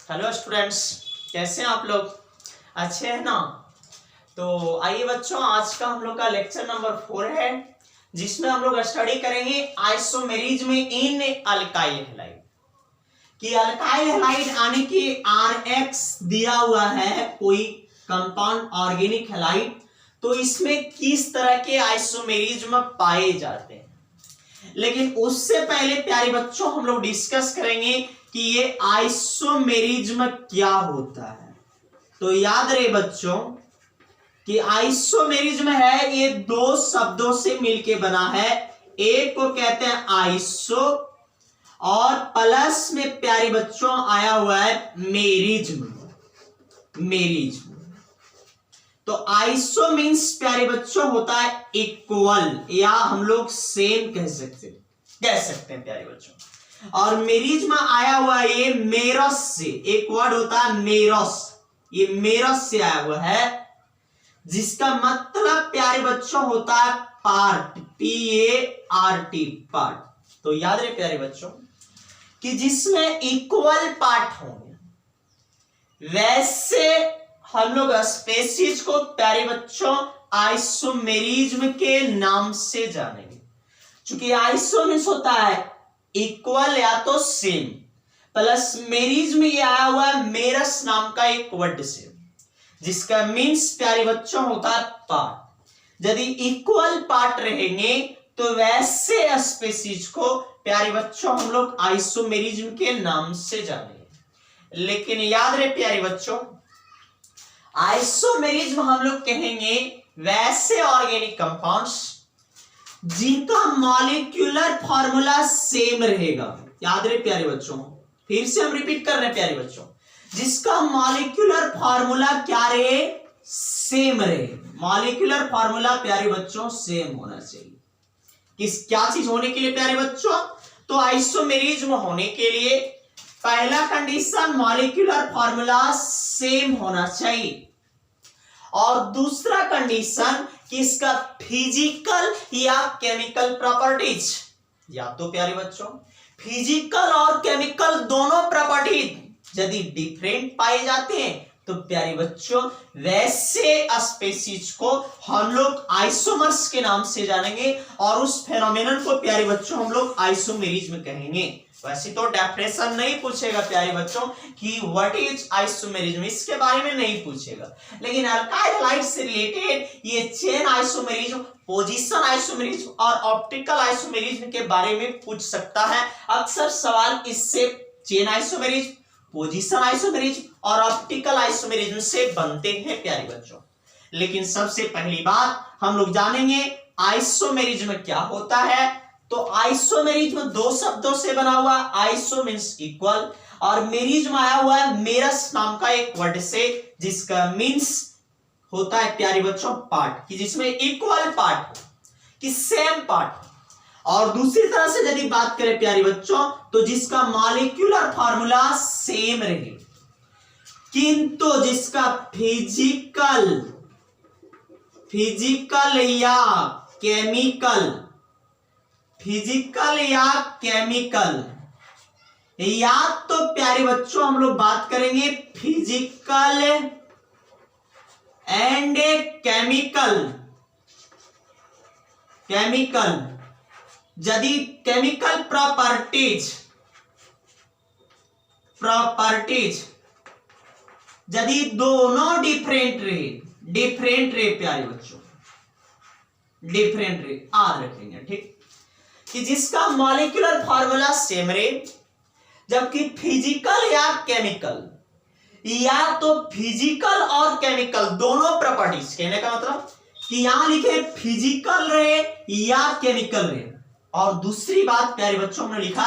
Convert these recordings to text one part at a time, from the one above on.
Hello students, कैसे हैं आप लोग? अच्छे हैं ना? तो आइए बच्चों, आज का हम लोग का लेक्चर नंबर 4 है, जिसमें हम लोग स्टडी करेंगे आइसोमेरिज्म इन अल्काइल हैलाइड। कि अल्काइल हैलाइड यानी कि Rx दिया हुआ है कोई कंपाउंड ऑर्गेनिक हैलाइड, तो इसमें किस तरह के आइसोमेरिज्म पाए जाते हैं। लेकिन उससे पहले प्यारे बच्चों हम लोग डिस्कस करेंगे कि ये आइसोमेरिज्म क्या होता है। तो याद रहे बच्चों कि आइसोमेरिज्म है ये दो शब्दों से मिलके बना है। एक को कहते हैं आइसो और प्लस में प्यारे बच्चों आया हुआ है मेरिज्म। तो आइसो मीन्स प्यारे बच्चों होता है इक्वल या हम लोग सेम कह सकते हैं प्यारे बच्चों। और मेरिज्म आया हुआ है ये मेरस से, एक वर्ड होता है मेरस, ये मेरस से आया हुआ है, जिसका मतलब प्यारे बच्चों होता है पार्ट, PART पार्ट। तो याद रहे प्यारे बच्चों कि जिसमें इक्वल पार्ट होंगे वैसे हम लोग स्पेसीज को प्यारे बच्चों आइसोमेरिज्म के नाम से जानेंगे। चूंकि आइसो मीन्स होता है इक्वल या तो सेम, प्लस मेरिज्म ये आया हुआ है मेरस नाम का एक वर्ड से, जिसका मीन्स प्यारे बच्चों होता है पार्ट। यदि इक्वल पार्ट रहेंगे तो वैसे स्पेसीज को प्यारे बच्चों हम लोग आइसोमेरिज्म के नाम से जानेंगे। लेकिन याद रहे प्यारे बच्चों, आइसोमेरिज्म हम लोग कहेंगे वैसे ऑर्गेनिक कंपाउंड्स जिनका मॉलिक्यूलर फॉर्मूला सेम रहेगा। याद रहे प्यारे बच्चों, फिर से हम रिपीट कर रहे हैं प्यारे बच्चों, जिसका मॉलिक्यूलर फॉर्मूला क्या रहे, सेम रहे। मॉलिक्यूलर फॉर्मूला प्यारे बच्चों सेम होना चाहिए। क्या चीज होने के लिए प्यारे बच्चों? तो आइसोमेरिज्म होने के लिए पहला कंडीशन मॉलिक्यूलर फॉर्मूला सेम होना चाहिए, और दूसरा कंडीशन कि इसका फिजिकल या केमिकल प्रॉपर्टीज, या तो प्यारे बच्चों फिजिकल और केमिकल दोनों प्रॉपर्टीज यदि डिफरेंट पाए जाते हैं तो प्यारे बच्चों वैसे स्पेसीज को हम लोग आइसोमर्स के नाम से जानेंगे, और उस फेनोमेनन को प्यारे बच्चों हम लोग आइसोमेरिज्म कहेंगे। वैसे तो डेफिनेशन नहीं पूछेगा प्यारे बच्चों कि व्हाट इज आइसोमेरिज्म, इसके बारे में नहीं पूछेगा, लेकिन अल्काइल हैलाइड से रिलेटेड ये चेन आइसोमेरिज्म, पोजीशन आइसोमेरिज्म और ऑप्टिकल आइसोमेरिज्म के बारे में पूछ सकता है। अक्सर सवाल इससे चेन आइसोमेरिज्म, पोजीशन आइसोमेरिज्म और ऑप्टिकल आइसोमेरिज्म से बनते हैं प्यारे बच्चों। लेकिन सबसे पहली बात हम लोग जानेंगे आइसोमेरिज्म क्या होता है। तो आइसोमेरिज्म दो शब्दों से बना हुआ, आइसो मींस इक्वल और मेरिज्म आया हुआ है मेरस नाम का एक वर्ड से, जिसका मींस होता है प्यारे बच्चों पार्ट, कि जिसमें इक्वल पार्ट कि सेम पार्ट। और दूसरी तरह से यदि बात करें प्यारे बच्चों तो जिसका मॉलिक्यूलर फॉर्मूला सेम रहे, किंतु जिसका फिजिकल या केमिकल या तो प्यारे बच्चों हम लोग बात करेंगे फिजिकल एंड केमिकल। यदि केमिकल प्रॉपर्टीज यदि दोनों डिफरेंट रहे प्यारे बच्चों, डिफरेंट रहे याद रखेंगे, ठीक, कि जिसका मॉलिक्यूलर फॉर्मूला सेम रहे, जबकि फिजिकल या केमिकल या तो फिजिकल और केमिकल दोनों प्रॉपर्टीज, कहने का मतलब कि यहां लिखे फिजिकल रहे या केमिकल रहे। और दूसरी बात प्यारे बच्चों हमने लिखा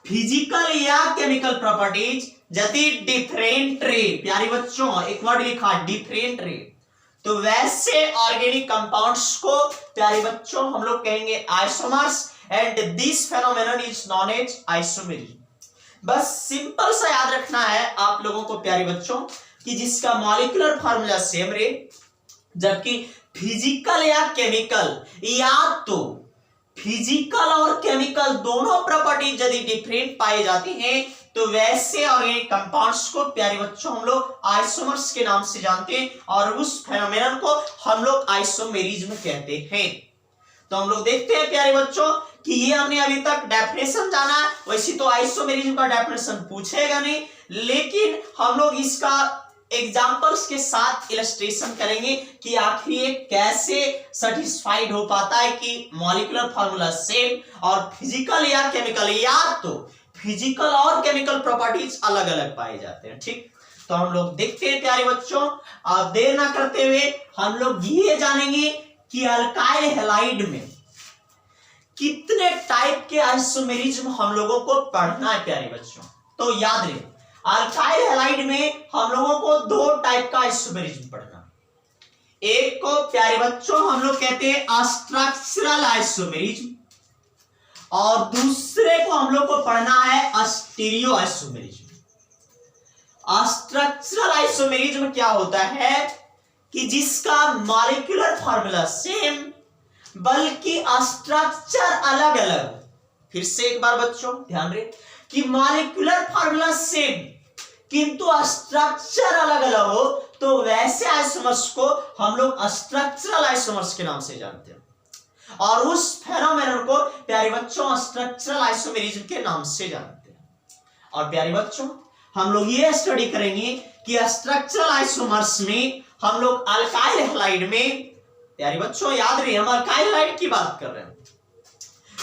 फिजिकल या केमिकल प्रॉपर्टीज यदि डिफरेंट रहे, प्यारे बच्चों एक वर्ड लिखा डिफरेंट रहे, तो वैसे ऑर्गेनिक कंपाउंड्स को प्यारे बच्चों हम लोग कहेंगे isomers, and this phenomenon is known as isomerism. बस सिंपल सा याद रखना है आप लोगों को प्यारे बच्चों कि जिसका मॉलिक्यूलर फॉर्मूला सेम रहे, जबकि फिजिकल या केमिकल या तो फिजिकल और केमिकल दोनों प्रॉपर्टीज यदि डिफरेंट पाई जाती हैं तो वैसे ऑर्गेनिक कंपाउंड्स को प्यारे बच्चों हम लोग आइसोमर्स के नाम से जानते हैं और उस फेनोमेनन को हम लोग आइसोमेरिज्म कहते हैं। तो हम लोग देखते हैं प्यारे बच्चों कि ये हमने अभी तक डेफिनेशन जाना है, वैसे तो आइसोमेरिज्म का डेफिनेशन पूछेगा नहीं, लेकिन हम लोग इसका एग्जांपल्स के साथ इलस्ट्रेशन करेंगे कि आखिर ये कैसे सेटिस्फाइड हो पाता है कि मॉलिक्यूलर फार्मूला सेम और फिजिकल या केमिकल, या तो फिजिकल और केमिकल प्रॉपर्टीज अलग अलग पाए जाते हैं। ठीक, तो हम लोग देखते हैं प्यारे बच्चों, आप देर ना करते हुए हम लोग ये जानेंगे कि अल्काइल हैलाइड में कितने टाइप के आइसोमेरिज्म हम लोगों को पढ़ना है प्यारे बच्चों। तो याद रहे, अल्काइल हैलाइड में हम लोगों को दो टाइप का आइसोमेरिज्म पढ़ना। एक को प्यारे बच्चों हम लोग कहते हैं स्ट्रक्चरल आइसोमेरिज्म और दूसरे को हम लोग को पढ़ना है स्टीरियो आइसोमेरिज्म। स्ट्रक्चरल आइसोमेरिज्म क्या होता है कि जिसका मॉलिक्यूलर फार्मूला सेम बल्कि स्ट्रक्चर अलग अलग। फिर से एक बार बच्चों ध्यान रहे कि मॉलिक्यूलर फार्मूला सेम किंतु स्ट्रक्चर अलग अलग हो तो वैसे आइसोमर्स को हम लोग स्ट्रक्चरल आइसोमर्स के नाम से जानते हैं और उस फेनोमेनन को प्यारे बच्चों स्ट्रक्चरल आइसोमेरिज्म के नाम से जानते हैं। और प्यारे बच्चों हम लोग ये स्टडी करेंगे कि स्ट्रक्चरल आइसोमर्स में हम लोग अल्काइल हैलाइड में, प्यारे बच्चों याद रहे हम अल्काइल हैलाइड की बात कर रहे हैं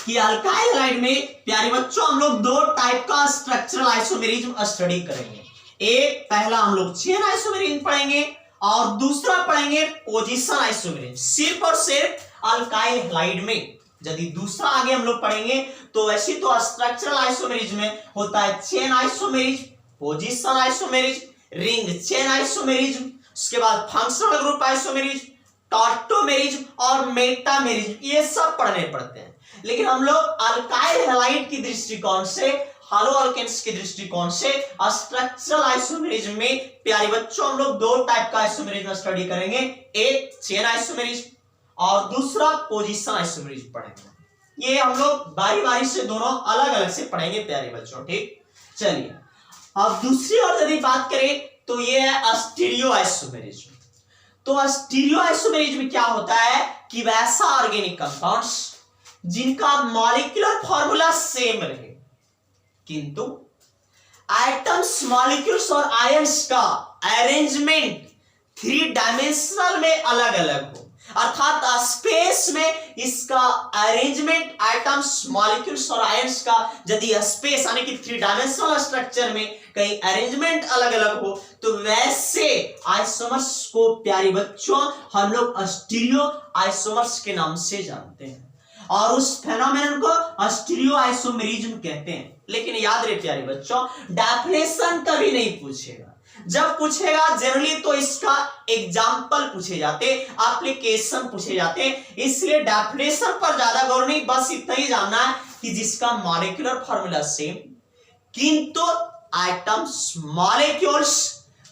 कि अल्काइल हैलाइड में प्यारे बच्चों हम लोग दो टाइप का स्ट्रक्चरल आइसोमेरिज्म स्टडी करेंगे। एक पहला हम लोग चेन आइसोमेरिज्म पढ़ेंगे और दूसरा पढ़ेंगे पोजीशन आइसोमेरिज्म। सिर्फ और सिर्फ अल्काइल हैलाइड में, यदि दूसरा आगे हम लोग पढ़ेंगे तो वैसे तो स्ट्रक्चरल आइसोमेरिज्म में होता है chain isomerism, position isomerism, ring chain isomerism, उसके बाद फंक्शनल ग्रुप आइसोमेरिज्म, टॉर्टोमेरिज्म और मेटामेरिज्म, ये सब पढ़ने पड़ते हैं। लेकिन हम लोग अल्काइल हैलाइड की दृष्टिकोण से, हालो अल्केन्स की दृष्टिकोण से स्ट्रक्चरल आइसोमेरिज्म में प्यारे बच्चों हम लोग दो टाइप का आइसोमेरिज्म स्टडी करेंगे। एक चेन आइसोमेरिज्म और दूसरा पोजीशन आइसोमेरिज्म पढ़ेंगे। ये हम लोग बारी बारी से दोनों अलग अलग से पढ़ेंगे प्यारे बच्चों। ठीक, चलिए अब दूसरी ओर यदि बात करें तो ये है स्टीरियो आइसोमेरिज्म। तो स्टीरियो आइसोमेरिज्म क्या होता है कि वैसा ऑर्गेनिक कंपाउंड्स जिनका मॉलिक्यूलर फार्मूला सेम रहे किंतु एटम्स, मॉलिक्यूल्स और आयंस का अरेंजमेंट 3 डायमेंशनल में अलग अलग हो, अर्थात स्पेस में इसका अरेंजमेंट एटम्स, मॉलिक्यूल्स और आयंस का यदि स्पेस यानी कि 3 डायमेंशनल स्ट्रक्चर में कहीं अरेंजमेंट अलग अलग हो तो वैसे आइसोमर्स को प्यारे बच्चों हम लोग स्टीरियो आइसोमर्स के नाम से जानते हैं और उस फेनोमेनन को स्टीरियो आइसोमेरिज्म कहते हैं। लेकिन याद रहे प्यारे बच्चों, डेफिनेशन कभी नहीं पूछेगा। जब पूछेगा जनरली तो इसका एग्जाम्पल पूछे जाते, एप्लीकेशन पूछे जाते, इसलिए डेफिनेशन पर ज्यादा गौर नहीं, बस इतना ही जानना है कि जिसका मॉलिक्यूलर फार्मूला सेम किंतु एटम्स, मॉलिक्यूल्स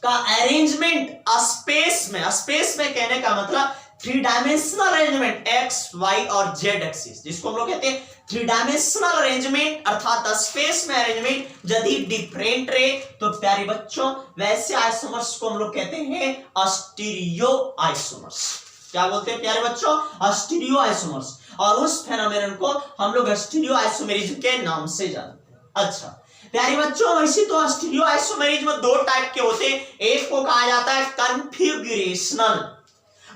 का अरेंजमेंट स्पेस में कहने का मतलब 3 डायमेंशनल अरेंजमेंट एक्स, वाई और जेड एक्सिस, जिसको हम लोग कहते हैं 3 डायमेंशनल अरेंजमेंट अर्थात स्पेस में अरेंजमेंट यदि डिफरेंट रहे तो प्यारे बच्चों वैसे आइसोमर्स को हम लोग कहते हैं स्टीरियो आइसोमर्स। क्या बोलते हैं प्यारे बच्चों? Stereo isomers. और उस फेनोमेनन को हम लोग स्टीरियो आइसोमेरिज्म के नाम से जानते हैं। अच्छा प्यारे बच्चों, वैसे तो स्टीरियो आइसोमेरिज्म 2 टाइप के होते हैं। एक को कहा जाता है कन्फिगुरेशनल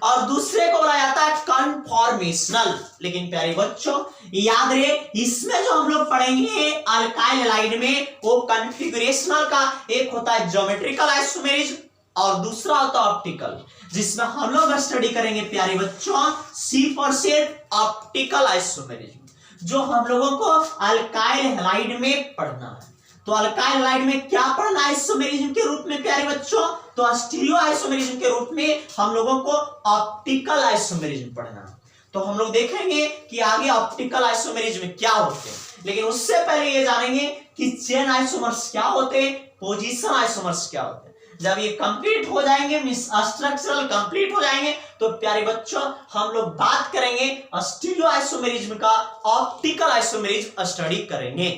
और दूसरे को बोला जाता है कन्फॉर्मेशनल। लेकिन प्यारे बच्चों याद रहे, इसमें जो हम लोग पढ़ेंगे अल्काइल हैलाइड में वो कन्फिगुरेशनल का एक होता है ज्योमेट्रिकल आइसोमेरिज्म और दूसरा होता है ऑप्टिकल, जिसमें हम लोग स्टडी करेंगे प्यारे बच्चों सिर्फ और सिर्फ ऑप्टिकल आइसोमेरिज्म, जो हम लोगों को अल्काइल हैलाइड में पढ़ना है। तो अल्काइल हैलाइड में क्या पढ़ना है आइसोमेरिज्म के रूप में प्यारे बच्चों? तो स्टीरियो आइसोमेरिज्म के रूप में हम लोगों को ऑप्टिकल आइसोमेरिज्म पढ़ना है। तो हम लोग देखेंगे कि आगे ऑप्टिकल आइसोमेरिज्म क्या होते हैं, लेकिन उससे पहले ये जानेंगे कि चेन आइसोमर्स क्या होते हैं, पोजीशन आइसोमर्स क्या होते हैं। जब ये कंप्लीट हो जाएंगे, स्ट्रक्चरल कंप्लीट हो जाएंगे, तो प्यारे बच्चों हम लोग बात करेंगे स्टीरियो आइसोमेरिज्म का, ऑप्टिकल आइसोमेरिज्म स्टडी करेंगे।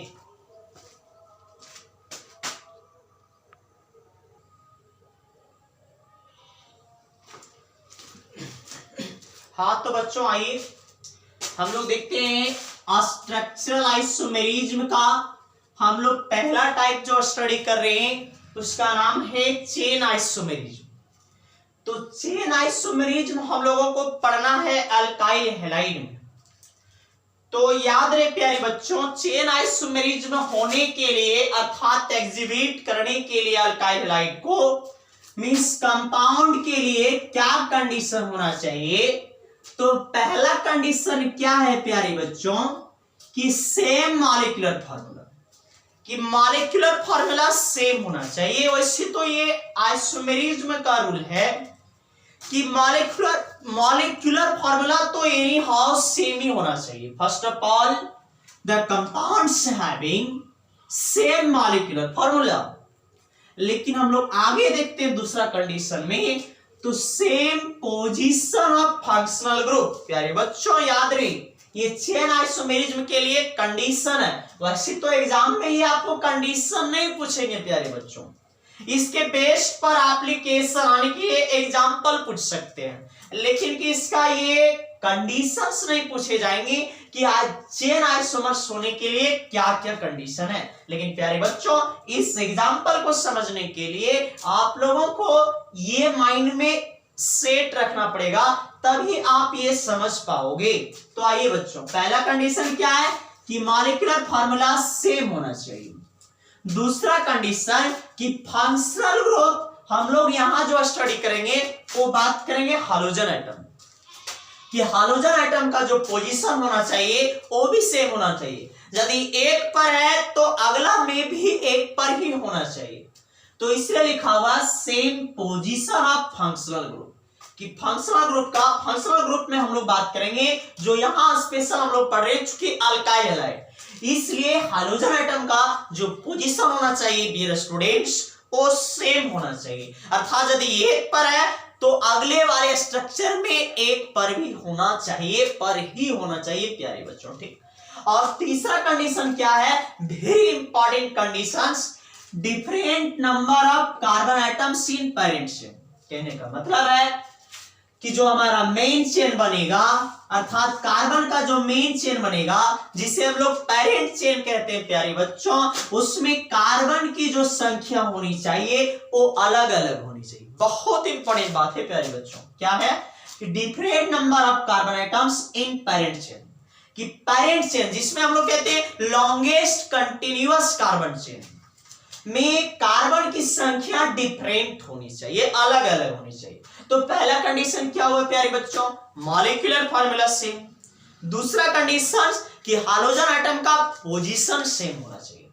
हाँ तो बच्चों आइए हम लोग देखते हैं स्ट्रक्चरल आइसोमेरिज्म का हम लोग पहला टाइप जो स्टडी कर रहे हैं उसका नाम है चेन आइसोमेरिज्म। तो चेन आइसोमेरिज्म हम लोगों को पढ़ना है अल्काइल हैलाइड में। तो याद रहे प्यारे बच्चों, चेन आइसोमेरिज्म होने के लिए अर्थात एग्जिबिट करने के लिए अल्काइल हैलाइड को मींस कंपाउंड के लिए क्या कंडीशन होना चाहिए? तो पहला कंडीशन क्या है प्यारे बच्चों कि सेम मॉलिक्यूलर फार्मूला, कि मॉलिक्यूलर फार्मूला सेम होना चाहिए। वैसे तो ये आइसोमेरिज्म का रूल है कि मॉलिक्यूलर फार्मूला तो एनी हाउ सेम ही होना चाहिए। First of all the compounds having same molecular formula. लेकिन हम लोग आगे देखते हैं दूसरा कंडीशन में, तो same position of functional group. प्यारे बच्चों याद रहे ये चेन आइसोमेरिज्म के लिए कंडीशन है। वैसे तो एग्जाम में ही आपको कंडीशन नहीं पूछेंगे प्यारे बच्चों, इसके बेस पर एप्लीकेशन आने के लिए एग्जाम्पल पूछ सकते हैं, लेकिन कि इसका ये कंडीशंस नहीं पूछे जाएंगे कि आज चेन आइसोमर्स होने के लिए क्या क्या कंडीशन है। लेकिन प्यारे बच्चों इस एग्जाम्पल को समझने के लिए आप लोगों को ये माइंड में सेट रखना पड़ेगा, तभी आप ये समझ पाओगे। तो आइए बच्चों, पहला कंडीशन क्या है कि मॉलिक्यूलर फार्मूला सेम होना चाहिए। दूसरा कंडीशन कि फंक्शनल ग्रुप हम लोग यहां जो स्टडी करेंगे वो बात करेंगे हाइड्रोजन एटम, कि हाइड्रोजन एटम का जो पोजीशन होना चाहिए वो भी सेम होना चाहिए। यदि एक पर है तो अगला में भी एक पर ही होना चाहिए। तो इसलिए लिखा हुआ same position of functional group, कि फंक्शनल ग्रुप में हम लोग बात करेंगे जो यहां स्पेशल हम लोग पढ़ रहे हैं चूंकि अल्काइल हैलाइड, इसलिए हाइड्रोजन एटम का जो पोजीशन होना चाहिए डियर स्टूडेंट्स वो सेम होना चाहिए। अर्थात यदि एक पर है तो अगले वाले स्ट्रक्चर में एक पर भी होना चाहिए, पर ही होना चाहिए प्यारे बच्चों, ठीक। और तीसरा कंडीशन क्या है, very important conditions, different number of carbon atoms in parent chain. कहने का मतलब है कि जो हमारा मेन चेन बनेगा, अर्थात कार्बन का जो मेन चेन बनेगा जिसे हम लोग पेरेंट चेन कहते हैं प्यारे बच्चों, उसमें कार्बन की जो संख्या होनी चाहिए वो अलग अलग होनी चाहिए। बहुत इंपॉर्टेंट बात है प्यारे बच्चों, क्या है कि different number of carbon atoms in parent chain, कि पेरेंट चेन जिसमें हम लोग कहते हैं लॉन्गेस्ट कंटिन्यूअस कार्बन चेन में कार्बन की संख्या डिफरेंट होनी चाहिए, अलग अलग होनी चाहिए। तो पहला कंडीशन क्या हुआ प्यारे बच्चों, मॉलिक्यूलर फार्मूला सेम। दूसरा कंडीशन कि हाइड्रोजन एटम का पोजीशन सेम होना चाहिए।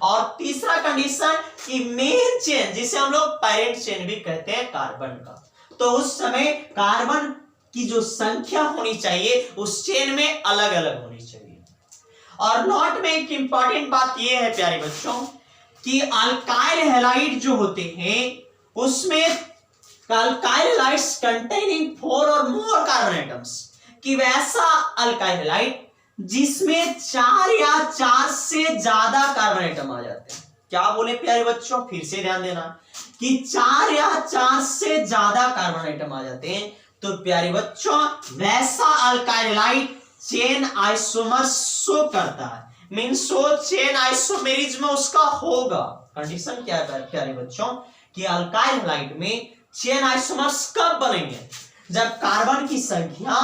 और तीसरा कंडीशन कि मेन चेन जिसे हम लोग पेरेंट चेन भी कहते हैं कार्बन का, तो उस समय कार्बन की जो संख्या होनी चाहिए उस चेन में अलग अलग होनी चाहिए। और नोट में एक इंपॉर्टेंट बात यह है प्यारे बच्चों कि अल्काइल हैलाइड जो होते हैं उसमें अल्काइल हैलाइड्स कंटेनिंग 4 और मोर कार्बन एटम्स, कि वैसा अल्काइल हैलाइड जिसमें 4 या 4 से ज्यादा कार्बन एटम आ जाते हैं। क्या बोले प्यारे बच्चों, फिर से ध्यान देना कि 4 या 4 से ज्यादा कार्बन एटम आ जाते हैं। तो प्यारे बच्चों वैसा alkyl halide chain isomer show करता है, मींस वो चेन आइसोमेरिज्म उसका होगा। कंडीशन क्या है प्यारे बच्चों कि अल्काइल हैलाइड में चेन आइसोमर्स कब बनेंगे, जब कार्बन की संख्या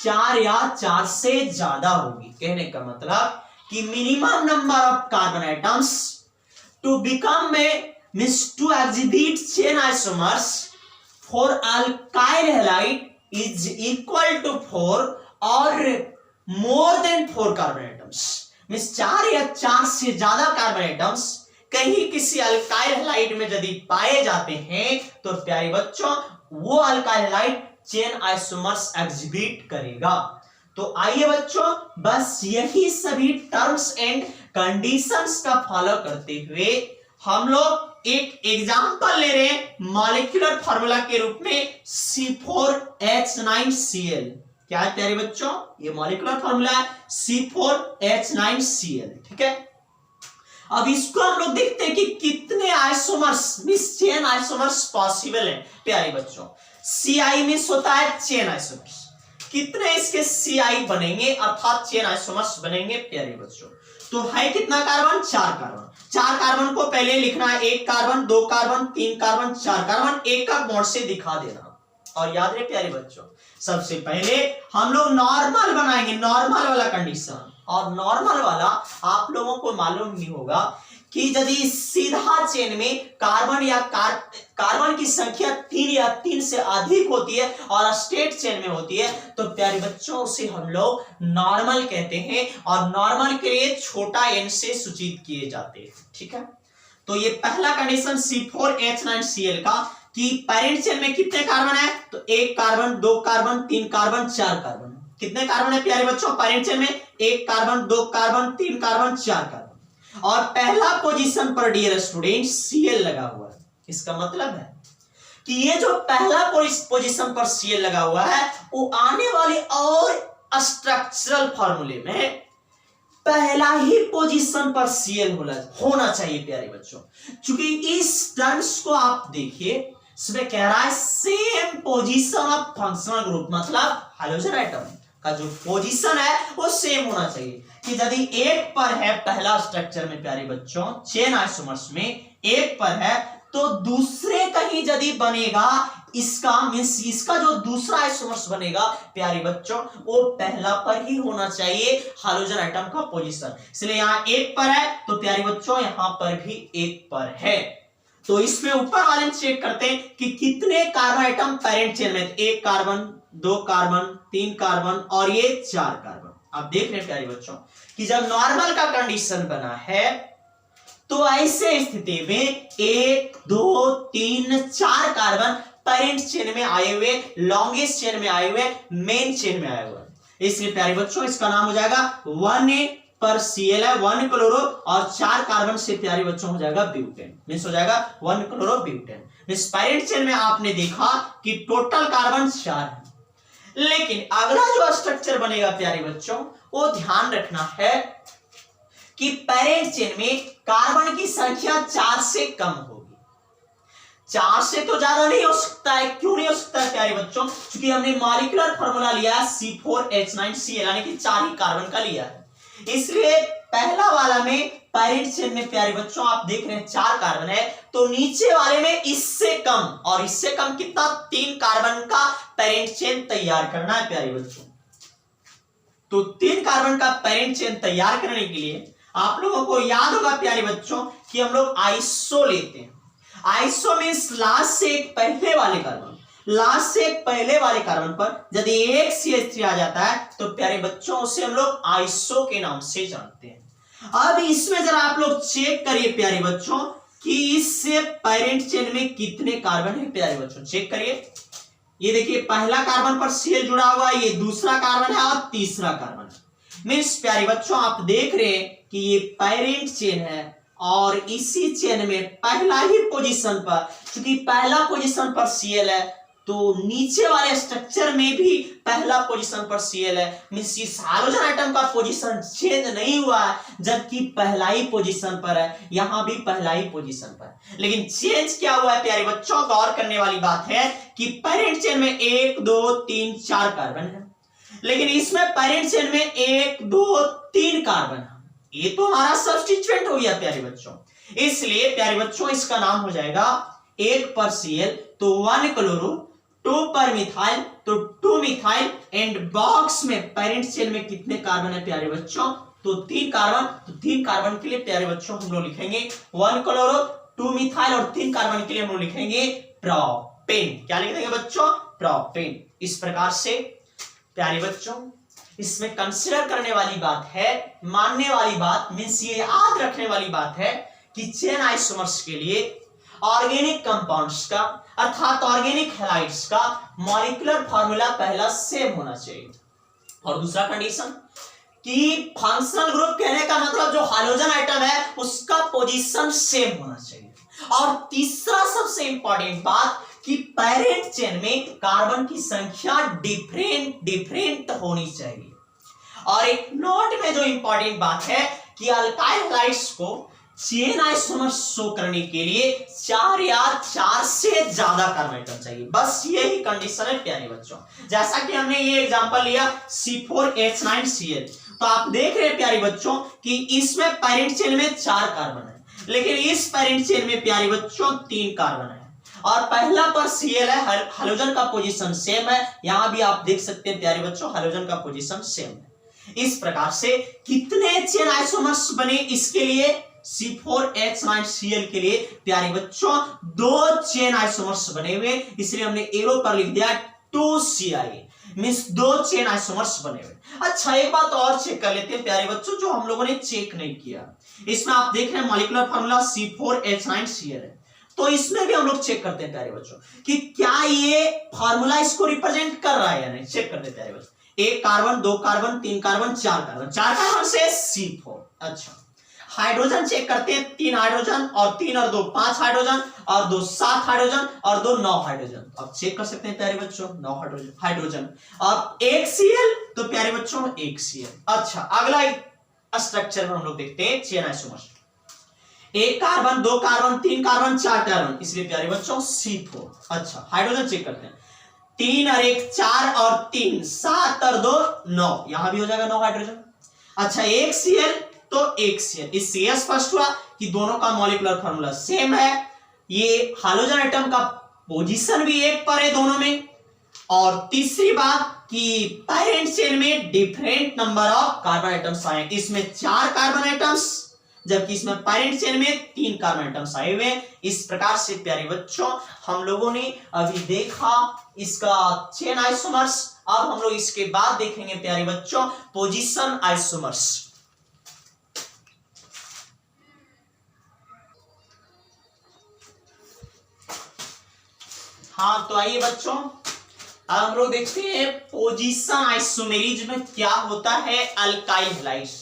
4 या 4 से ज्यादा होगी। कहने का मतलब कि minimum number of carbon atoms to become means to exhibit chain isomers for alkyl halide is equal to 4 और more than 4 carbon atoms, means 4 या 4 से ज्यादा कार्बन एटम्स कहीं किसी अल्काइल हैलाइड में यदि पाए जाते हैं तो प्यारे बच्चों वो alkyl halide chain isomers exhibit करेगा। तो आइए बच्चों बस यही सभी टर्म्स एंड कंडीशंस का फॉलो करते हुए हम लोग एक एग्जांपल ले रहे हैं मॉलिक्यूलर फार्मूला के रूप में C4H9Cl। क्या है प्यारे बच्चों, ये मॉलिक्यूलर फार्मूला है C4H9Cl, ठीक है। अब इसको हम लोग देखते हैं कि कितने isomers means chain isomers possible है प्यारे बच्चों। CI मींस होता है चेन आइसोमर्स, कितने इसके CI बनेंगे अर्थात चेन आइसोमर्स बनेंगे प्यारे बच्चों। तो है कितना कार्बन, 4 कार्बन। 4 कार्बन को पहले लिखना है, 1 कार्बन 2 कार्बन 3 कार्बन 4 कार्बन, एक का बॉन्ड से दिखा देना। और याद रहे प्यारे बच्चों, सबसे पहले हम लोग नॉर्मल बनाएंगे, नॉर्मल वाला कंडीशन। और नॉर्मल वाला आप लोगों को मालूम नहीं होगा कि यदि सीधा चेन में कार्बन या कार्बन की संख्या 3 या 3 से अधिक होती है और स्ट्रेट चेन में होती है तो प्यारे बच्चों उसे हम लोग नॉर्मल कहते हैं। और नॉर्मल के लिए छोटा n से सूचित किए जाते हैं, ठीक है। तो ये पहला कंडीशन C4H9Cl का कि पेरेंट चेन में कितने कार्बन है, तो 1 कार्बन 2 कार्बन 3 कार्बन 4 कार्बन। कितने कार्बन है प्यारे बच्चों पेरेंट चेन में, 1 कार्बन 2 कार्बन 3 कार्बन 4 कार्बन। और पहला पोजीशन पर डियर स्टूडेंट Cl लगा हुआ है। इसका मतलब है कि ये जो पहला पोजीशन पर Cl लगा हुआ है वो आने वाले और स्ट्रक्चरल फार्मूले में पहला ही पोजीशन पर Cl होना चाहिए प्यारे बच्चों। क्योंकि इस टर्म्स को आप देखिए, इसमें कह रहा है same position of functional group, मतलब हाइड्रोजन एटम का जो पोजीशन है वो सेम होना चाहिए। कि यदि 1 पर है पहला स्ट्रक्चर में प्यारे बच्चों चेन आइसोमर्स में 1 पर है तो दूसरे कहीं यदि बनेगा इसका मींस इसका जो दूसरा आइसोमर्स बनेगा प्यारे बच्चों वो पहला पर ही होना चाहिए हाइड्रोजन एटम का पोजीशन। इसलिए यहाँ 1 पर है तो प्यारे बच्चों यहाँ पर भी 1 पर है। तो इसमें ऊपर वाले चेक करते हैं कि कितने कार्बन एटम पेरेंट चेन में, 1 कार्बन 2 कार्बन 3 कार्बन और ये 4 कार्बन। आप देख रहे हैं प्यारे बच्चों कि जब नॉर्मल का कंडीशन बना है तो ऐसे स्थिति में 1 2 3 4 कार्बन पेरेंट चेन में आए हुए, लॉन्गेस्ट चेन में आए हुए, मेन चेन में आए हुए। इसलिए प्यारे बच्चों इसका नाम हो जाएगा 1A पर Cl है 1 क्लोरो और 4 कार्बन से प्यारे बच्चों हो जाएगा ब्यूटेन, मींस हो जाएगा 1 chloro butane. Means parent chain में आपने देखा कि टोटल कार्बन 4 है। लेकिन अगला जो स्ट्रक्चर बनेगा प्यारे बच्चों वो ध्यान रखना है कि पेरेंट चेन में कार्बन की संख्या 4 से कम होगी। 4 से तो ज्यादा नहीं हो सकता है। क्यों नहीं हो सकता है प्यारे बच्चों, क्योंकि हमने मॉलिक्यूलर फार्मूला लिया है C4H9Cl यानी कि 4 ही कार्बन का लिया है। इसलिए पहला वाला में पेरेंट चेन में प्यारे बच्चों आप देख रहे हैं 4 कार्बन है तो नीचे वाले में इससे कम, और इससे कम कितना, 3 कार्बन का पेरेंट चेन तैयार करना है प्यारे बच्चों। तो 3 कार्बन का पेरेंट चेन तैयार करने के लिए आप लोगों को याद होगा प्यारे बच्चों कि हम लोग आइसो लेते हैं। आइसो मींस लास्ट से एक पहले वाले कार्बन, लास्ट से एक पहले वाले कार्बन पर यदि एक CH3 आ जाता है तो प्यारे बच्चों उसे हम लोग आइसो के नाम से जानते हैं। अब इसमें जरा आप लोग चेक करिए प्यारे बच्चों कि इससे पेरेंट चेन में कितने कार्बन है प्यारे बच्चों, चेक करिए। ये देखिए पहला कार्बन पर Cl जुड़ा हुआ है, ये दूसरा कार्बन है और तीसरा कार्बन है। मींस प्यारे बच्चों आप देख रहे हैं कि ये पेरेंट चेन है और इसी चेन में पहला ही पोजीशन पर, क्योंकि पहला पोजीशन पर Cl है तो नीचे वाले स्ट्रक्चर में भी पहला पोजीशन पर Cl है। मींस इस हाइड्रोजन एटम का पोजीशन चेंज नहीं हुआ है जबकि पहला ही पोजीशन पर है, यहां भी पहला ही पोजीशन पर है। लेकिन चेंज क्या हुआ है प्यारे बच्चों, गौर करने वाली बात है कि पेरेंट चेन में 1 2 3 4 कार्बन है लेकिन इसमें पेरेंट चेन में 1 2 3 कार्बन है। ये तो हमारा सब्स्टिट्यूएंट हो गया प्यारे बच्चों। इसलिए प्यारे बच्चों इसका नाम हो जाएगा 1 पर Cl तो 1 क्लोरो, 2 पर मिथाइल तो 2 मिथाइल एंड बॉक्स में पेरेंट चेन में कितने कार्बन है प्यारे बच्चों, तो 3 कार्बन। तो 3 कार्बन के लिए प्यारे बच्चों हम लोग लिखेंगे 1 क्लोरो, 2 मिथाइल और 3 कार्बन के लिए हम लोग लिखेंगे प्रोपेन। क्या लिख देंगे बच्चों, प्रोपेन। इस प्रकार से प्यारे बच्चों इसमें कंसीडर करने वाली बात है, मानने वाली बात मींस ये याद रखने वाली बात है कि चेन आइसोमर्स के लिए ऑर्गेनिक कंपाउंड्स का अर्थात ऑर्गेनिक हैलाइड्स का मॉलिक्यूलर फार्मूला पहला सेम होना चाहिए। और दूसरा कंडीशन कि फंक्शनल ग्रुप कहने का मतलब जो हाइड्रोजन आइटम है उसका पोजीशन सेम होना चाहिए। और तीसरा सबसे इंपॉर्टेंट बात कि पेरेंट चेन में कार्बन की संख्या डिफरेंट होनी चाहिए। और एक नोट में जो इंपॉर्टेंट बात है कि अल्काइल हैलाइड्स को चेन आइसोमर शो करने के लिए 4 या 4 से ज्यादा कार्बन आइटम चाहिए, बस यही कंडीशन है प्यारे बच्चों। जैसा कि हमने ये एग्जांपल लिया C4H9Cl, तो आप देख रहे हैं प्यारे बच्चों कि इसमें पेरेंट चेन में 4 कार्बन है, लेकिन इस पेरेंट चेन में प्यारे बच्चों 3 कार्बन है और पहला पर Cl है, हाइड्रोजन का पोजीशन सेम है। यहां भी आप देख सकते हैं प्यारे बच्चों हाइड्रोजन का पोजीशन सेम है। इस प्रकार से कितने चेन आइसोमर्स बने इसके लिए C4H9Cl के लिए प्यारे बच्चों 2 चेन आइसोमर्स बने हुए, इसलिए हमने एरो पर लिख दिया 2CI, मींस 2 चेन आइसोमर्स बने हुए। अच्छा एक बात और चेक कर लेते हैं प्यारे बच्चों जो हम लोगों ने चेक नहीं किया। इसमें आप देख रहे हैं मॉलिक्यूलर फार्मूला C4H9Cl है, तो इसमें भी हम लोग चेक करते हैं प्यारे बच्चों कि क्या ये फार्मूला इसको रिप्रेजेंट कर रहा है या नहीं। चेक करते हैं प्यारे बच्चों, 1 carbon 2 carbon 3 carbon 4 carbon, 4 carbon से C4। अच्छा हाइड्रोजन चेक करते हैं, 3 हाइड्रोजन और 3 और 2 5 हाइड्रोजन और 2 7 हाइड्रोजन और 2 9 हाइड्रोजन। आप चेक कर सकते हैं प्यारे बच्चों 9 हाइड्रोजन और 1 Cl, तो प्यारे बच्चों 1 Cl। अच्छा अगला स्ट्रक्चर में हम लोग देखते हैं chain isomers, 1 carbon 2 carbon 3 carbon 4 carbon, इसलिए प्यारे बच्चों C4। अच्छा हाइड्रोजन चेक करते हैं, 3 और 1 4 और 3 7 और 2 9, यहां भी हो जाएगा 9 हाइड्रोजन। अच्छा 1 Cl तो 1 Cl, इससे यह स्पष्ट हुआ कि दोनों का मॉलिक्यूलर फार्मूला सेम है। ये हाइड्रोजन आइटम का पोजीशन भी एक पर है दोनों में। और तीसरी बात कि पेरेंट चेन में different number of carbon atoms आए, इसमें 4 कार्बन आइटम्स जबकि इसमें पेरेंट चेन में 3 कार्बन आइटम्स आए हुए। इस प्रकार से प्यारे बच्चों हम लोगों ने अभी देखा इसका चेन आइसोमर्स। अब हम लोग इसके बाद देखेंगे प्यारे बच्चों पोजीशन आइसोमर्स। हाँ तो आइए बच्चों अब हम लोग देखते हैं पोजीशन आइसोमेरिज्म में क्या होता है अल्काइल हैलाइड्स।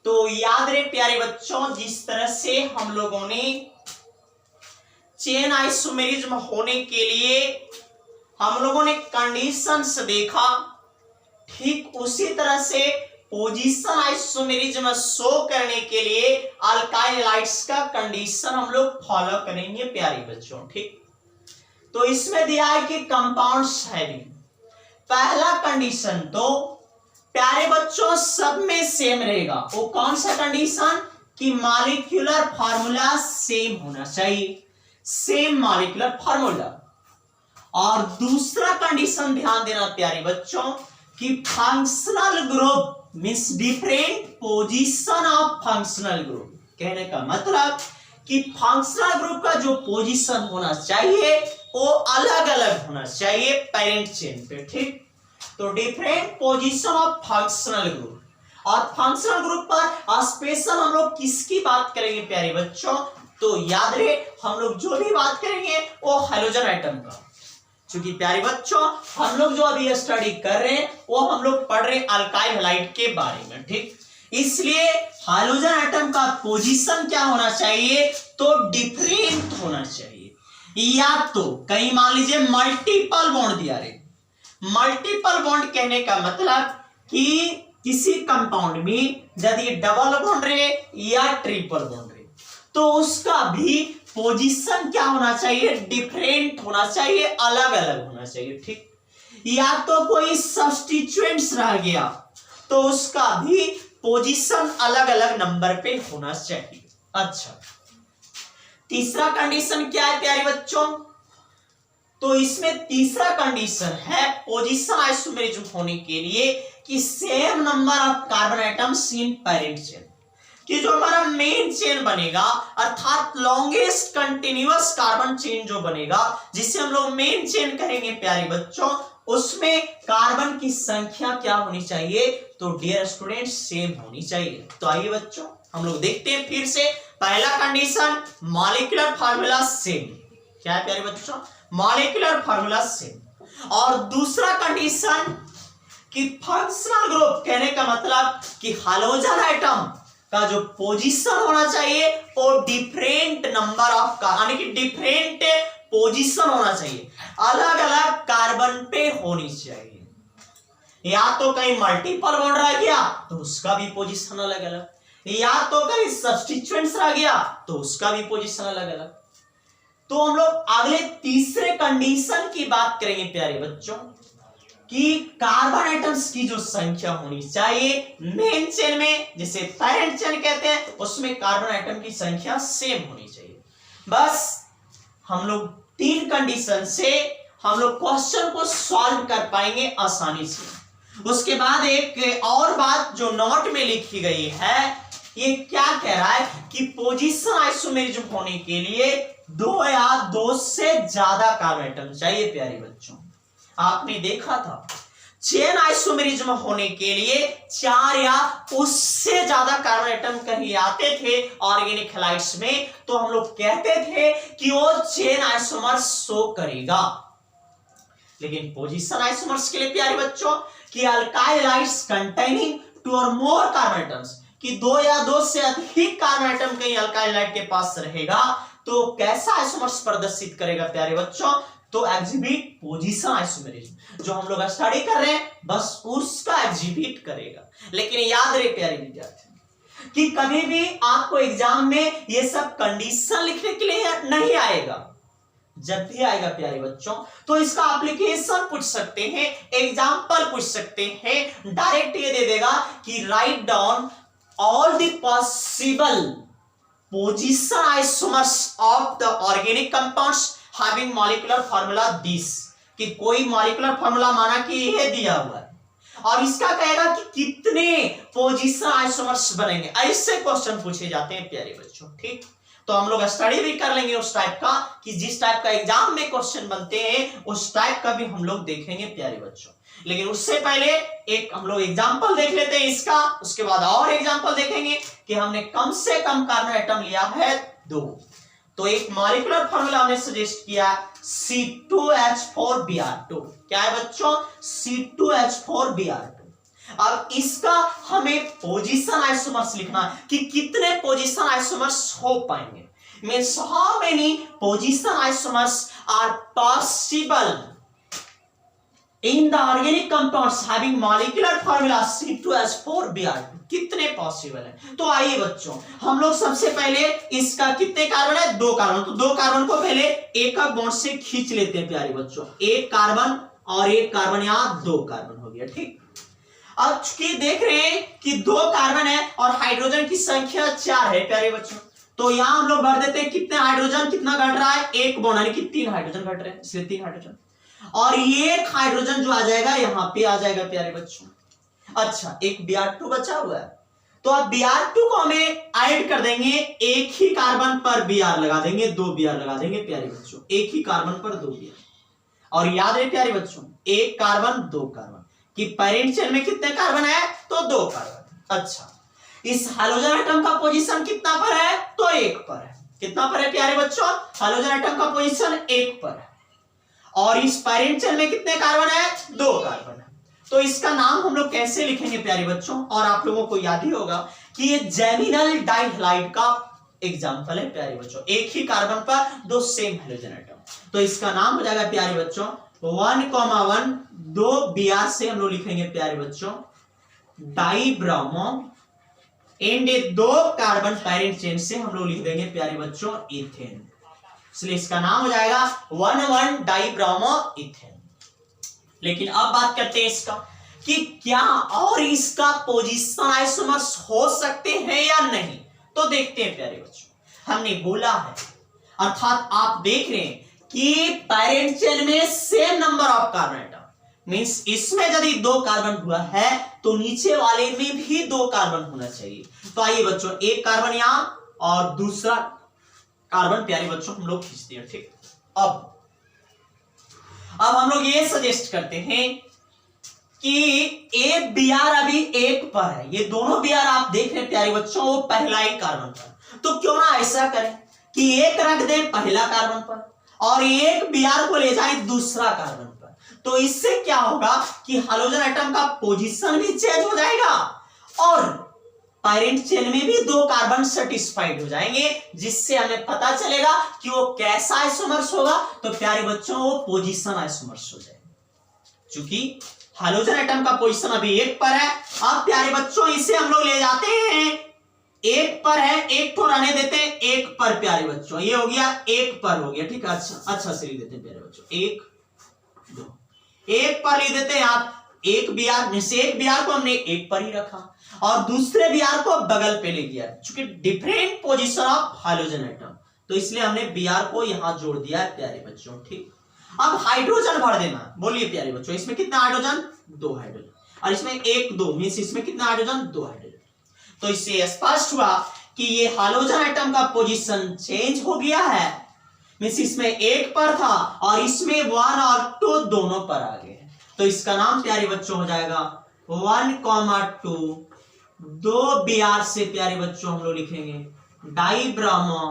तो याद रहे प्यारे बच्चों जिस तरह से हम लोगों ने चेन आइसोमेरिज्म होने के लिए हम लोगों ने कंडीशंस देखा, ठीक उसी तरह से पोजीशन आइसोमेरिज्म शो करने के लिए अल्काइल हैलाइड्स का कंडीशन हम लोग फॉलो करेंगे प्यारे बच्चों। ठीक तो इसमें दिया है कि कंपाउंड्स हैविंग, पहला कंडीशन तो प्यारे बच्चों सब में सेम रहेगा। वो कौन सा कंडीशन कि मॉलिक्यूलर फार्मूला सेम होना चाहिए, सेम मॉलिक्यूलर फार्मूला। और दूसरा कंडीशन ध्यान देना प्यारे बच्चों कि functional group means different position of functional group, कहने का मतलब कि फंक्शनल ग्रुप का जो पोजीशन होना चाहिए वो अलग अलग होना चाहिए पेरेंट चेन पे। ठीक तो different position of functional group. और फंक्शनल ग्रुप पर स्पेशल हम लोग किसकी बात करेंगे प्यारे बच्चों, तो याद रहे हम लोग जो भी बात करेंगे वो हाइड्रोजन आइटम का, क्योंकि प्यारे बच्चों हम लोग जो अभी स्टडी कर रहे हैं वो हम लोग पढ़ रहे हैं अल्काइल हैलाइड के बारे में। ठीक इसलिए हाइड्रोजन आइटम का पोजीशन क्या होना चाहिए तो डिफरेंट होना चाहिए। या तो कहीं मान लीजिए मल्टीपल बॉन्ड दिया रहे, मल्टीपल बॉन्ड कहने का मतलब कि किसी कंपाउंड में यदि डबल बॉन्ड रहे या ट्रिपल बॉन्ड रहे तो उसका भी पोजीशन क्या होना चाहिए डिफरेंट होना चाहिए, अलग अलग होना चाहिए। ठीक या तो कोई सब्स्टिट्यूएंट्स रह गया तो उसका भी पोजीशन अलग अलग नंबर पे होना चाहिए। अच्छा तीसरा कंडीशन क्या है प्यारे बच्चों, तो इसमें तीसरा कंडीशन है पोजीशन आइसोमेरिज्म होने के लिए कि same number of carbon items in parent chain, कि जो हमारा मेन चेन बनेगा अर्थात लॉन्गेस्ट कंटिन्यूअस कार्बन चेन जो बनेगा जिसे हम लोग मेन चेन कहेंगे प्यारे बच्चों, उसमें कार्बन की संख्या क्या होनी चाहिए तो डियर स्टूडेंट सेम होनी चाहिए। तो आइए बच्चों हम लोग देखते हैं फिर से पहला कंडीशन मॉलिक्यूलर फार्मूला सेम, क्या है प्यारे बच्चों मॉलिक्यूलर फार्मूला सेम। और दूसरा कंडीशन कि फंक्शनल ग्रुप कहने का मतलब कि हैलोजन एटम का जो पोजीशन होना चाहिए वो डिफरेंट नंबर ऑफ यानी कि डिफरेंट पोजीशन होना चाहिए, अलग अलग कार्बन पे होनी चाहिए। या तो कहीं मल्टीपल बॉन्ड रह गया तो उसका भी पोजीशन अलग अलग, या तो कहीं सब्स्टिट्यूएंट्स रह गया तो उसका भी पोजीशन अलग अलग। तो हम लोग अगले तीसरे कंडीशन की बात करेंगे प्यारे बच्चों कि कार्बन एटम्स की जो संख्या होनी चाहिए मेन चेन में, जिसे पैरेंट चेन कहते हैं, उसमें कार्बन एटम की संख्या सेम होनी चाहिए। बस हम लोग 3 कंडीशन से हम लोग क्वेश्चन को सॉल्व कर पाएंगे आसानी से। उसके बाद एक और बात जो नोट में लिखी गई है, ये क्या कह रहा है कि पोजीशन आइसोमेरिज्म होने के लिए 2 या 2 से ज्यादा कार्बन एटम चाहिए प्यारे बच्चों। आपने देखा था चेन आइसोमेरिज्म होने के लिए 4 या उससे ज्यादा कार्बन एटम कहीं आते थे ऑर्गेनिक हैलाइड्स में, तो हम लोग कहते थे कि वो चेन आइसोमर्स शो करेगा। लेकिन पोजीशन आइसोमर्स के लिए प्यारे बच्चों कि अल्काइल हैलाइड्स कंटेनिंग 2 और मोर कार्बन एटम्स, कि 2 या 2 से अधिक कार्बन एटम कहीं अल्काइल हैलाइड के पास रहेगा तो कैसा आइसोमर्स प्रदर्शित करेगा प्यारे बच्चों, तो एग्जिबिट पोजीशन आइसोमेरिज्म। जो हम लोग स्टडी कर रहे हैं बस उसका एग्जिबिट करेगा। लेकिन याद रहे प्यारे विद्यार्थी कि कभी भी आपको एग्जाम में ये सब कंडीशन लिखने के लिए नहीं आएगा। जब भी आएगा प्यारे बच्चों तो इसका एप्लीकेशन पूछ सकते हैं, एग्जाम्पल पूछ सकते हैं, डायरेक्ट ये दे देगा कि write down all the possible position isomers of the organic compounds having molecular formula this, कि कोई मॉलिक्यूलर फार्मूला माना कि यह दिया हुआ है और इसका कहेगा कि कितने पोजीशन आइसोमर्स बनेंगे। ऐसे क्वेश्चन पूछे जाते हैं प्यारे बच्चों। ठीक, तो हम लोग स्टडी भी कर लेंगे उस टाइप का कि जिस टाइप का एग्जाम में क्वेश्चन बनते हैं उस टाइप का भी हम लोग देखेंगे प्यारे बच्चों। लेकिन उससे पहले एक हम लोग एग्जाम्पल देख लेते हैं इसका, उसके बाद और एग्जाम्पल देखेंगे कि हमने कम से कम कार्बन एटम लिया है 2। तो एक मॉलिक्यूलर फार्मूला हमने सजेस्ट किया C2H4Br2। क्या है बच्चों? C2H4Br2। अब इसका हमें पोजीशन आइसोमर्स लिखना है कि कितने पोजीशन आइसोमर्स हो पाएंगे, means how many position isomers are possible in the organic compounds having molecular formula C2H4Br2। कितने पॉसिबल है? तो आइए बच्चों हम लोग सबसे पहले इसका कितने कार्बन है? 2 कार्बन। तो 2 कार्बन को पहले एक बॉन्ड से खींच लेते हैं प्यारे बच्चों। 1 कार्बन और 1 कार्बन, यहां 2 कार्बन हो गया। ठीक, अब चूंकि देख रहे हैं कि 2 कार्बन है और हाइड्रोजन की संख्या 4 है प्यारे बच्चों, तो यहां हम लोग भर देते हैं कितने हाइड्रोजन कितना घट रहा है, 1 बॉन्ड यानी कि 3 हाइड्रोजन घट रहे हैं, इसलिए 3 हाइड्रोजन और 1 हाइड्रोजन जो आ जाएगा यहां पे आ जाएगा प्यारे बच्चों। अच्छा, एक Br2 बचा हुआ है तो अब Br2 को हमें ऐड कर देंगे, एक ही कार्बन पर Br लगा देंगे, 2 Br लगा देंगे प्यारे बच्चों, एक ही कार्बन पर 2 Br। और याद रहे प्यारे बच्चों 1 कार्बन 2 कार्बन कि पैरेंट चेन में कितने कार्बन है, तो 2 कार्बन। अच्छा, इस हाइड्रोजन एटम का पोजीशन कितना पर है, तो 1 पर है। कितना पर है प्यारे बच्चों? हाइड्रोजन एटम का पोजीशन 1 पर है और इस पैरेंट चेन में कितने कार्बन है, 2 कार्बन है। तो इसका नाम हम लोग कैसे लिखेंगे प्यारे बच्चों? और आप लोगों को याद ही होगा कि ये जेमिनल डाइहाइलाइड का एग्जांपल है प्यारे बच्चों, एक ही कार्बन पर 2 सेम हाइड्रोजन एटम। तो इसका नाम हो जाएगा प्यारे बच्चों 1,1 2 Br से हम लोग लिखेंगे प्यारे बच्चों dibromo and 2 carbon parent chain से हम लोग लिख देंगे प्यारे बच्चों इथेन, इसलिए इसका नाम हो जाएगा 1,1 डाइब्रोमो इथेन। लेकिन अब बात करते हैं इसका कि क्या और इसका पोजीशन आइसोमर्स हो सकते हैं या नहीं, तो देखते हैं प्यारे बच्चों। हमने बोला है अर्थात आप देख रहे हैं कि पैरेंट चेन में same number of carbon atom, means इसमें यदि 2 कार्बन हुआ है तो नीचे वाले में भी 2 कार्बन होना चाहिए। तो आइए बच्चों 1 कार्बन यहां और दूसरा कार्बन प्यारे बच्चों हम लोग खींचते हैं। ठीक, अब हम लोग ये सजेस्ट करते हैं कि ए Br अभी 1 पर है, ये दोनों Br आप देख रहे हैं प्यारे बच्चों वो पहला ही कार्बन पर, तो क्यों ना ऐसा करें कि 1 रख दें पहला कार्बन पर और 1 Br को ले जाए दूसरा कार्बन पर। तो इससे क्या होगा कि हाइड्रोजन एटम का पोजीशन भी चेंज हो जाएगा और पैरेंट चेन में भी 2 कार्बन सेटिस्फाइड हो जाएंगे, जिससे हमें पता चलेगा कि वो कैसा आइसोमर्स होगा। तो प्यारे बच्चों वो पोजीशन आइसोमर्स हो जाएगा, क्योंकि हाइड्रोजन एटम का पोजीशन अभी 1 पर है। अब प्यारे बच्चों इसे हम लोग ले जाते हैं 1 पर है, 1 को रहने देते हैं 1 पर प्यारे बच्चों, ये हो गया 1 पर हो गया, ठीक है। अच्छा से लिख देते हैं प्यारे बच्चों 1 2 1 पर लिख देते हैं आप। एक बीआर में से एक बीआर को हमने 1 पर ही रखा और दूसरे बीआर को बगल पे ले गया, क्योंकि different position of hydrogen atom, तो इसलिए हमने बीआर को यहां जोड़ दिया है प्यारे बच्चों, ठीक। अब हाइड्रोजन भर देना, बोलिए प्यारे बच्चों इसमें कितना हाइड्रोजन, 2 हाइड्रोजन, और इसमें 1 2 मींस इसमें कितना हाइड्रोजन, 2 हाइड्रोजन। तो इससे स्पष्ट हुआ कि ये हाइड्रोजन एटम का पोजीशन चेंज हो गया है, मींस इसमें 1 पर था और इसमें 1 और 2 दोनों पर आ गए। तो इसका नाम प्यारे बच्चों हो जाएगा 1,2, 2 बीआर से प्यारे बच्चों हम लोग लिखेंगे डाइब्रोमो,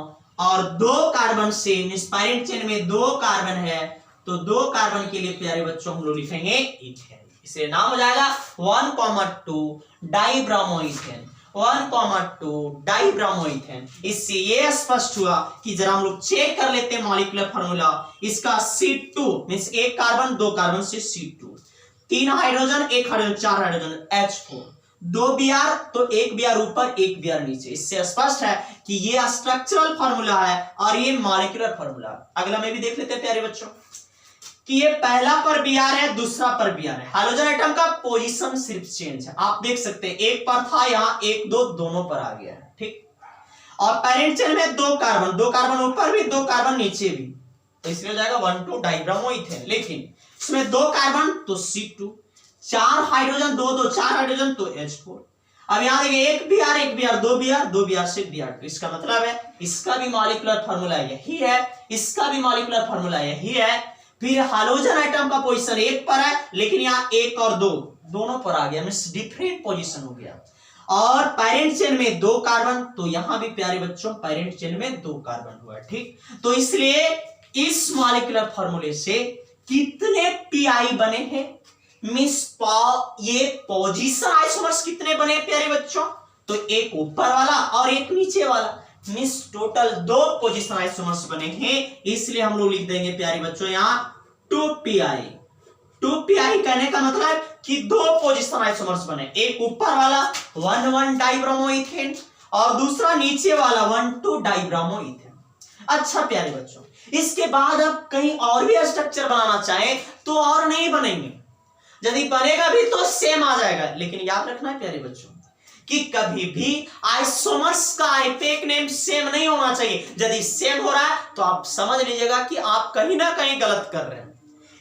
और 2 कार्बन से, पैरेंट चेन में 2 कार्बन है, तो 2 कार्बन के लिए प्यारे बच्चों हम लोग लिखेंगे इथेन। इसे नाम हो जाएगा 1,2 डाइब्रोमो इथेन, 1,2 डाइब्रोमो इथेन। इससे ये स्पष्ट हुआ कि जरा हम लोग चेक कर लेते हैं मॉलिक्यूलर फार्मूला इसका। C2 मींस 1 कार्बन 2 कार्बन से C2, 3 hydrogen 1 hydrogen 4 hydrogen H4, 2 B R, तो 1 बीआर ऊपर 1 बीआर नीचे। इससे स्पष्ट है कि ये स्ट्रक्चरल फार्मूला है और ये मॉलिक्यूलर फार्मूला। अगला में भी देख लेते हैं प्यारे बच्चों कि ये पहला पर बीआर है, दूसरा पर बीआर है। हाइड्रोजन एटम का पोजीशन सिर्फ चेंज है, आप देख सकते हैं 1 पर था, यहां 1 2 दोनों पर आ गया है, ठीक। और पैरेंट चेन में 2 कार्बन ऊपर भी 2 कार्बन नीचे भी, तो इसलिए हो जाएगा 1,2 डाइब्रोमो इथेन। लेकिन इसमें 2 कार्बन तो C2, 4 हाइड्रोजन 2 2 4 हाइड्रोजन तो H4। अब यहां देखिए 1 बीआर 1 बीआर 2 बीआर 2 बीआर से बीआर, इसका मतलब है इसका भी मॉलिक्यूलर फार्मूला यही है, इसका भी मॉलिक्यूलर फार्मूला यही है। फिर हाइड्रोजन एटम का पोजीशन 1 पर है, लेकिन यहां 1 और 2 दोनों पर आ गया, मींस डिफरेंट पोजीशन हो गया। और पैरेंट चेन में 2 कार्बन, तो यहां भी प्यारे बच्चों पैरेंट चेन में 2 कार्बन हुआ, ठीक। तो इसलिए इस मॉलिक्यूलर फार्मूले से कितने पीआई बने हैं, मींस ये पोजीशन आइसोमर्स कितने बने प्यारे बच्चों, तो एक ऊपर वाला और एक नीचे वाला, मींस टोटल 2 पोजीशन आइसोमर्स बने हैं। इसलिए हम लोग लिख देंगे प्यारे बच्चों यहां 2pI। 2pI कहने का मतलब कि 2 पोजीशन आइसोमर्स बने, एक ऊपर वाला 1,1 डाइब्रोमो इथेन और दूसरा नीचे वाला 1,2 डाइब्रोमो इथेन। अच्छा प्यारे बच्चों, इसके बाद अब कहीं और भी स्ट्रक्चर बनाना चाहे तो और नहीं बनेंगे, यदि बनेगा भी तो सेम आ जाएगा। लेकिन याद रखना है प्यारे बच्चों कि कभी भी आइसोमर्स का आइपेक नेम सेम नहीं होना चाहिए। यदि सेम हो रहा है तो आप समझ लीजिएगा कि आप कहीं ना कहीं गलत कर रहे हैं।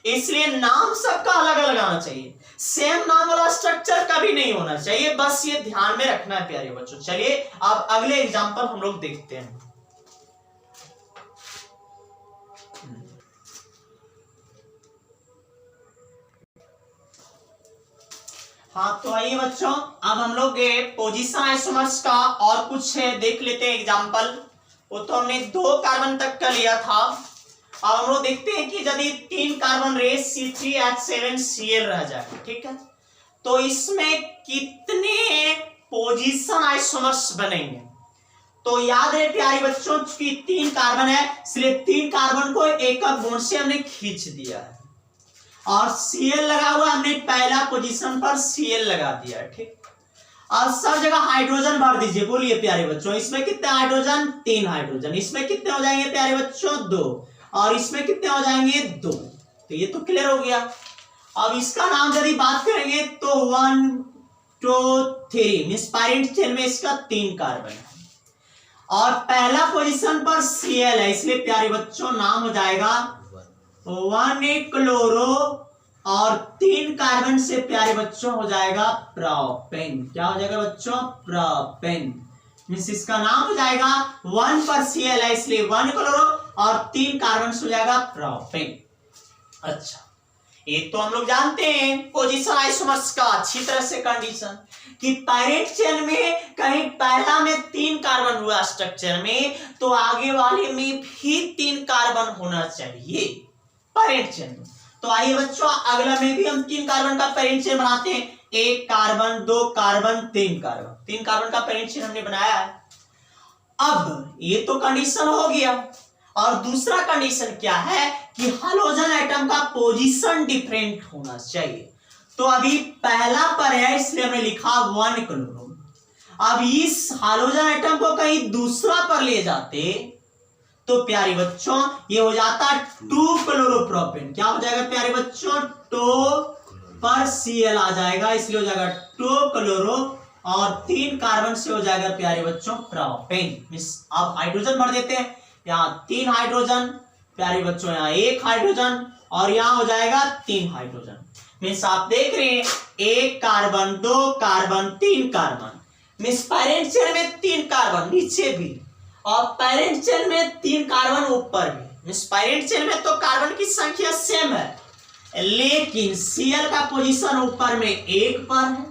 इसलिए नाम सबका अलग अलग आना चाहिए, सेम नाम वाला स्ट्रक्चर कभी नहीं होना चाहिए, बस ये ध्यान में रखना है प्यारे बच्चों। चलिए अब अगले एग्जांपल हम लोग देखते हैं। हाँ तो आइए बच्चों, अब हम लोग पोजीशन आइसोमर्स का और कुछ देख लेते हैं एग्जांपल। वो तो हमने 2 कार्बन तक का लिया था। अब हम लोग देखते हैं कि यदि 3 कार्बन रहे C3H7Cl रह जाए, ठीक है, तो इसमें कितने पोजीशन आइसोमर्स बनेंगे। तो याद है प्यारे बच्चों कि 3 कार्बन है, इसलिए 3 कार्बन को एक बॉन्ड से हमने खींच दिया है और Cl लगा हुआ, हमने पहला पोजीशन पर Cl लगा दिया है, ठीक। और सब जगह हाइड्रोजन भर दीजिए, बोलिए प्यारे बच्चों इसमें कितने हाइड्रोजन, 3 हाइड्रोजन, इसमें कितने हो जाएंगे प्यारे बच्चों 2, और इसमें कितने हो जाएंगे 2। तो ये तो क्लियर हो गया। अब इसका नाम यदि बात करेंगे तो 1 2 3 मींस पैरेंट चेन में इसका 3 कार्बन है और पहला पोजीशन पर Cl है, इसलिए प्यारे बच्चों नाम हो जाएगा 1 क्लोरो और 3 कार्बन से प्यारे बच्चों हो जाएगा प्रोपेन। क्या हो जाएगा बच्चों, प्रोपेन, मींस इसका नाम हो जाएगा 1 पर Cl है, इसलिए 1 क्लोरो और 3 कार्बन से हो जाएगा प्रोपेन। अच्छा, ये तो हम लोग जानते हैं पोजीशन आइसोमर्स का अच्छी तरह से कंडीशन कि पैरेंट चेन में कहीं पहला में 3 कार्बन हुआ स्ट्रक्चर में, तो आगे वाले में भी 3 कार्बन होना चाहिए पैरेंट चेन में। तो आइए बच्चों अगला में भी हम 3 कार्बन का पेरेंट चेन बनाते हैं। 1 कार्बन 2 कार्बन 3 कार्बन, 3 कार्बन का पेरेंट चेन हमने बनाया है। अब ये तो कंडीशन हो गया, और दूसरा कंडीशन क्या है कि हाइड्रोजन एटम का पोजीशन डिफरेंट होना चाहिए। तो अभी पहला पर है इसलिए हमने लिखा 1 क्लोरो। अब इस हाइड्रोजन एटम को कहीं दूसरा पर ले जाते तो प्यारे बच्चों ये हो जाता 2 क्लोरोप्रोपेन। क्या हो जाएगा प्यारे बच्चों, 2 पर Cl आ जाएगा, इसलिए हो जाएगा 2 क्लोरो, और 3 कार्बन से हो जाएगा प्यारे बच्चों प्रोपेन। अब हाइड्रोजन भर देते हैं, यहाँ 3 हाइड्रोजन प्यारे बच्चों, यहाँ 1 हाइड्रोजन, और यहाँ हो जाएगा 3 हाइड्रोजन। मीन्स आप देख रहे हैं 1 carbon 2 carbon 3 carbon, means parent chain में 3 कार्बन नीचे भी, और पेरेंट चेन में 3 कार्बन ऊपर भी। मीन्स पेरेंट चेन में तो कार्बन की संख्या सेम है, लेकिन Cl का पोजीशन ऊपर में 1 पर है,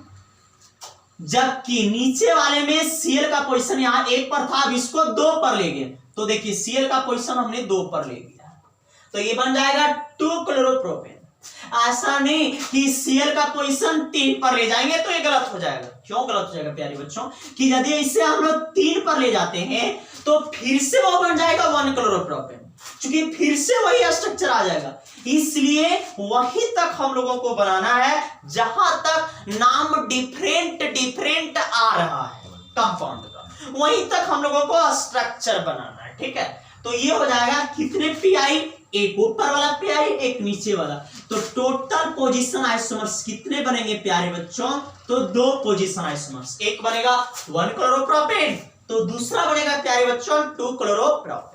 जबकि नीचे वाले में Cl का पोजीशन यहाँ 1 पर था, अब इसको 2 पर ले गए। तो देखिए Cl का पोजीशन हमने 2 पर ले लिया, तो ये बन जाएगा 2 क्लोरोप्रोपेन। ऐसा नहीं कि Cl का पोजीशन 3 पर ले जाएंगे तो ये गलत हो जाएगा। क्यों गलत हो जाएगा प्यारे बच्चों, कि यदि इसे हम लोग 3 पर ले जाते हैं तो फिर से वो बन जाएगा 1 क्लोरोप्रोपेन, क्योंकि फिर से वही स्ट्रक्चर आ जाएगा। इसलिए वहीं तक हम लोगों को बनाना है जहां तक नाम डिफरेंट आ रहा है कंपाउंड का, वहीं तक हम लोगों को स्ट्रक्चर बनाना है। ठीक है, तो ये हो जाएगा कितने पीआई, एक ऊपर वाला पीआई एक नीचे वाला। तो टोटल पोजीशन आइसोमर्स कितने बनेंगे प्यारे बच्चों, तो 2 पोजीशन आइसोमर्स, एक बनेगा 1 क्लोरोप्रोपेन, तो दूसरा बनेगा प्यारे बच्चों 2 क्लोरोप्रोपेन।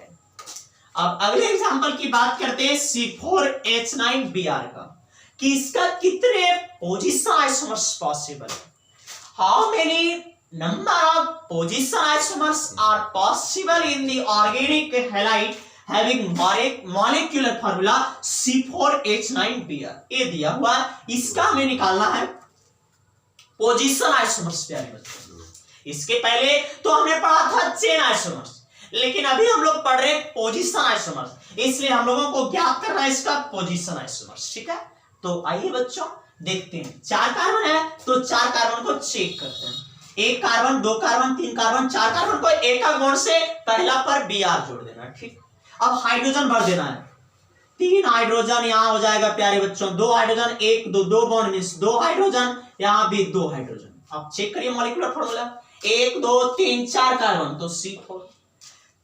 अब अगले एग्जांपल की बात करते हैं C4H9Br का, कि इसका कितने पोजीशन आइसोमर्स पॉसिबल है। How many number of position isomers are possible in the organic halide having molecular formula C4H9Br। ये दिया हुआ, इसका हमें निकालना है पोजीशन आइसोमर्स प्यारे बच्चों। इसके पहले तो हमने पढ़ा था चेन आइसोमर्स, लेकिन अभी हम लोग पढ़ रहे हैं पोजीशन आइसोमर्स, इसलिए हम लोगों को ज्ञात करना है इसका पोजीशन आइसोमर्स। ठीक है, तो आइए बच्चों देखते हैं। 4 कार्बन है तो 4 कार्बन को चेक करते हैं। 1 कार्बन 2 कार्बन 3 कार्बन 4 कार्बन को एक गुण से पहला पर Br जोड़ देना है। ठीक, अब हाइड्रोजन भर देना है। 3 हाइड्रोजन यहाँ हो जाएगा प्यारे बच्चों, 2 हाइड्रोजन 1 2 2 बॉन्ड मींस 2 हाइड्रोजन, यहाँ भी 2 हाइड्रोजन। अब चेक करिए मॉलिक्यूलर फार्मूला, 1 2 3 4 कार्बन तो C4,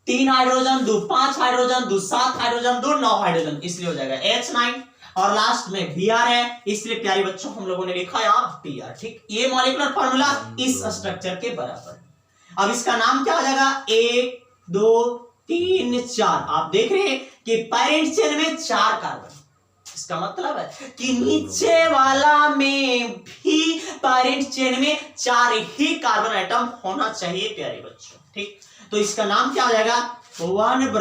3 hydrogen 2 5 hydrogen 2 7 hydrogen 2 9 hydrogen, इसलिए हो जाएगा H9, और लास्ट में Br है, इसलिए प्यारे बच्चों हम लोगों ने लिखा यहाँ Br। ठीक, ये मॉलिक्यूलर फार्मूला इस स्ट्रक्चर के बराबर है। अब इसका नाम क्या हो जाएगा, 1 2 3 4। आप देख रहे हैं कि पेरेंट चेन में 4 कार्बन, इसका मतलब है कि नीचे वाला में भी पेरेंट चेन में 4 ही कार्बन एटम होना चाहिए प्यारे बच्चों। ठीक, तो इसका नाम क्या हो जाएगा, 1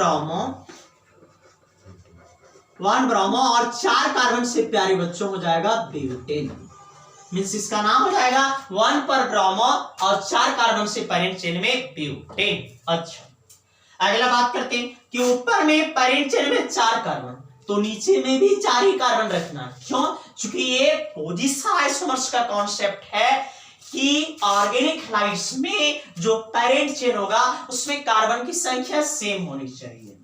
ब्रोमो और 4 कार्बन से प्यारे बच्चों हो जाएगा ब्यूटेन। मींस इसका नाम हो जाएगा 1 पर ब्रोमो और 4 कार्बन से पेरेंट चेन में ब्यूटेन। अच्छा, अगला बात करते हैं कि ऊपर में पेरेंट चेन में 4 कार्बन, तो नीचे में भी 4 ही कार्बन रखना। क्यों, क्योंकि ये पोजीशन आइसोमर्स का कॉन्सेप्ट है कि ऑर्गेनिक हैलाइड्स में जो पेरेंट चेन होगा उसमें कार्बन की संख्या सेम होनी चाहिए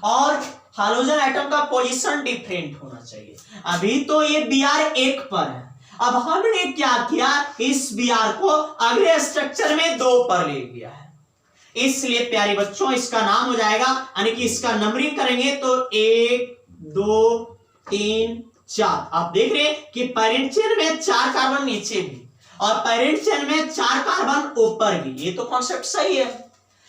और हाइड्रोजन एटम का पोजीशन डिफरेंट होना चाहिए। अभी तो ये Br 1 पर है, अब हमने क्या किया, इस Br को अगले स्ट्रक्चर में 2 पर ले गया है, इसलिए प्यारे बच्चों इसका नाम हो जाएगा, यानी कि इसका नंबरिंग करेंगे तो 1 2 3 4। आप देख रहे हैं कि पेरेंट चेन में 4 कार्बन नीचे भी और पेरेंट चेन में 4 कार्बन ऊपर भी, ये तो कॉन्सेप्ट सही है।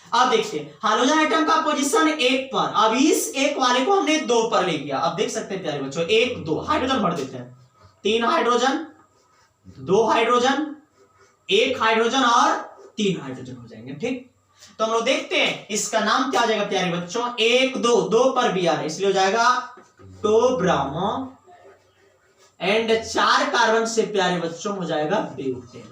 अब देखते हैं हाइड्रोजन एटम का पोजीशन 1 पर, अब इस 1 वाले को हमने 2 पर ले गया। अब देख सकते हैं प्यारे बच्चों 1 2 हाइड्रोजन भर देते हैं, 3 हाइड्रोजन 2 हाइड्रोजन 1 हाइड्रोजन और 3 हाइड्रोजन हो जाएंगे। ठीक, तो हम लोग देखते हैं इसका नाम क्या हो जाएगा प्यारे बच्चों, 1 2 2 पर Br है, इसलिए हो जाएगा 2 ब्रोमो एंड 4 कार्बन से प्यारे बच्चों हो जाएगा ब्यूटेन।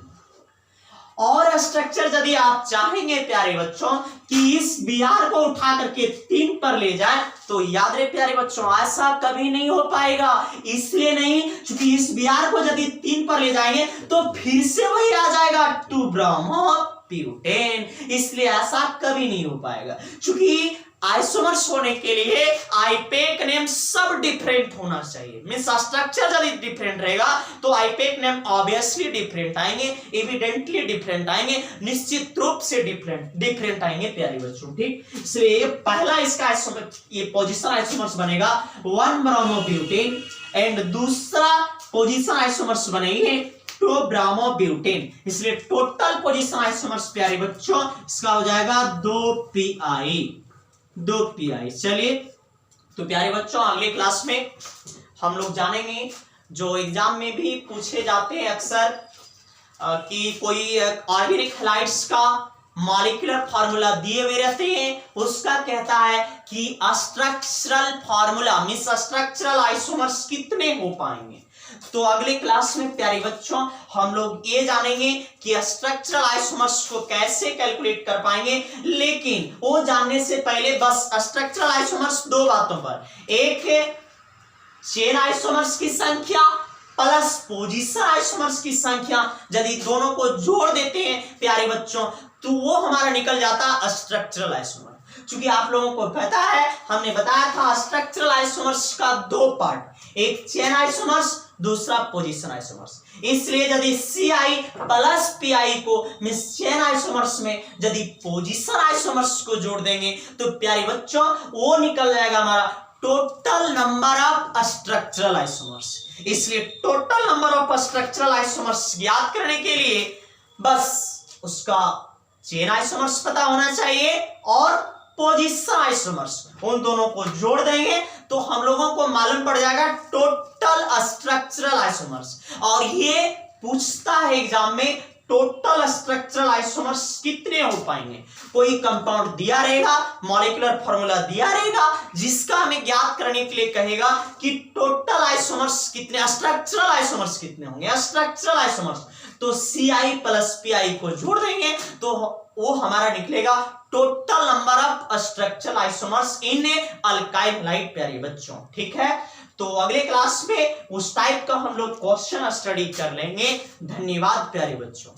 और स्ट्रक्चर यदि आप चाहेंगे प्यारे बच्चों कि इस Br को उठा करके 3 पर ले जाए तो याद रहे प्यारे बच्चों, ऐसा कभी नहीं हो पाएगा। इसलिए नहीं, क्योंकि इस Br को यदि 3 पर ले जाएंगे तो फिर से वही आ जाएगा 2 ब्रोमो ब्यूटेन, इसलिए ऐसा कभी नहीं हो पाएगा। क्योंकि आइसोमर्स होने के लिए आईपेक नेम सब डिफरेंट होना चाहिए, मींस स्ट्रक्चर यदि डिफरेंट रहेगा तो आईपेक नेम ऑब्वियसली डिफरेंट आएंगे, एविडेंटली डिफरेंट आएंगे, निश्चित रूप से डिफरेंट आएंगे प्यारे बच्चों, ठीक। इसलिए पहला इसका आइसोमर, ये पोजीशन आइसोमर्स बनेगा 1 ब्रोमो ब्यूटेन, एंड दूसरा पोजीशन आइसोमर्स बनेंगे 2 ब्रोमो ब्यूटेन। इसलिए टोटल पोजीशन आइसोमर्स प्यारे बच्चों इसका हो जाएगा 2 पी आई। चलिए, तो प्यारे बच्चों अगले क्लास में हम लोग जानेंगे, जो एग्जाम में भी पूछे जाते हैं अक्सर कि कोई ऑर्गेनिक हैलाइड्स का मॉलिक्यूलर फार्मूला दिए हुए रहते हैं, उसका कहता है कि structural formula means structural isomers कितने हो पाएंगे। तो अगले क्लास में प्यारे बच्चों हम लोग ये जानेंगे कि स्ट्रक्चरल आइसोमर्स को कैसे कैलकुलेट कर पाएंगे, लेकिन वो जानने से पहले बस स्ट्रक्चरल आइसोमर्स 2 बातों पर, एक है चेन आइसोमर्स की संख्या प्लस पोजीशन आइसोमर्स की संख्या, यदि दोनों को जोड़ देते हैं प्यारे बच्चों तो वो हमारा निकल जाता स्ट्रक्चरल आइसोमर। क्योंकि आप लोगों को पता है, हमने बताया था स्ट्रक्चरल आइसोमर्स का 2 पार्ट, एक चेन आइसोमर्स, दूसरा पोजीशन आइसोमर्स। इसलिए यदि Ci प्लस Pi को मींस चेन आइसोमर्स में यदि पोजीशन आइसोमर्स को जोड़ देंगे तो प्यारे बच्चों वो निकल जाएगा हमारा total number of structural isomers. इसलिए total number of structural isomers ज्ञात करने के लिए बस उसका चेन आइसोमर्स पता होना चाहिए और पोजीशन आइसोमर्स, उन दोनों को जोड़ देंगे तो हम लोगों को मालूम पड़ जाएगा टोटल स्ट्रक्चरल आइसोमर्स। और ये पूछता है एग्जाम में टोटल स्ट्रक्चरल आइसोमर्स कितने हो पाएंगे। कोई कंपाउंड दिया रहेगा, मॉलिक्यूलर फार्मूला दिया रहेगा, जिसका हमें ज्ञात करने के लिए कहेगा कि टोटल आइसोमर्स कितने, स्ट्रक्चरल आइसोमर्स कितने होंगे। स्ट्रक्चरल आइसोमर्स तो Ci प्लस Pi को जोड़ देंगे तो वो हमारा निकलेगा total number of structural isomers in alkyl halide प्यारे बच्चों, ठीक है। तो अगले क्लास में उस टाइप का हम लोग क्वेश्चन स्टडी कर लेंगे। धन्यवाद प्यारे बच्चों।